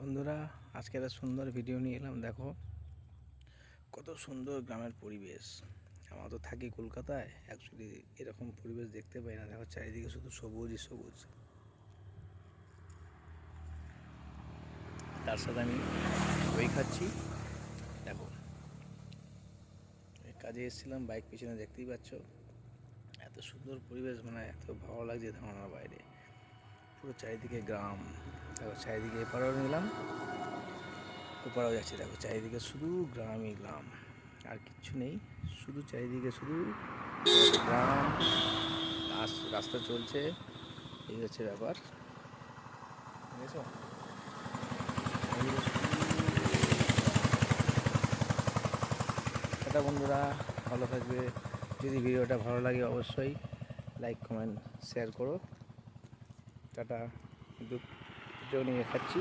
বন্ধুরা, আজকে একটা সুন্দর ভিডিও নিয়ে এলাম। দেখো কত সুন্দর গ্রামের পরিবেশ। আমরা তো থাকি কলকাতায়, অ্যাকচুয়ালি এরকম পরিবেশ দেখতে পাই না। দেখো চারিদিকে শুধু সবুজই সবুজ। তার সাথে আমি দই খাচ্ছি। দেখো এই কাজে এসেছিলাম, বাইক পিছনে দেখতেই পাচ্ছ। এত সুন্দর পরিবেশ, মানে এত ভালো লাগছে ধারণার বাইরে। পুরো চারিদিকে গ্রাম। দেখো চারিদিকে এপারেও নিলাম, ওপারেও যাচ্ছি। দেখো চারিদিকে শুধু গ্রামই গ্রাম, আর কিচ্ছু নেই। শুধু চারিদিকে শুধু গ্রাম। রাস্তা চলছে, এই হচ্ছে ব্যাপার। বুঝেছো? টাটা বন্ধুরা, ভালো থাকবে। যদি ভিডিওটা ভালো লাগে অবশ্যই লাইক কমেন্ট শেয়ার করো। টাটা। কিন্তু ভিডিও নিয়ে খাচ্ছি।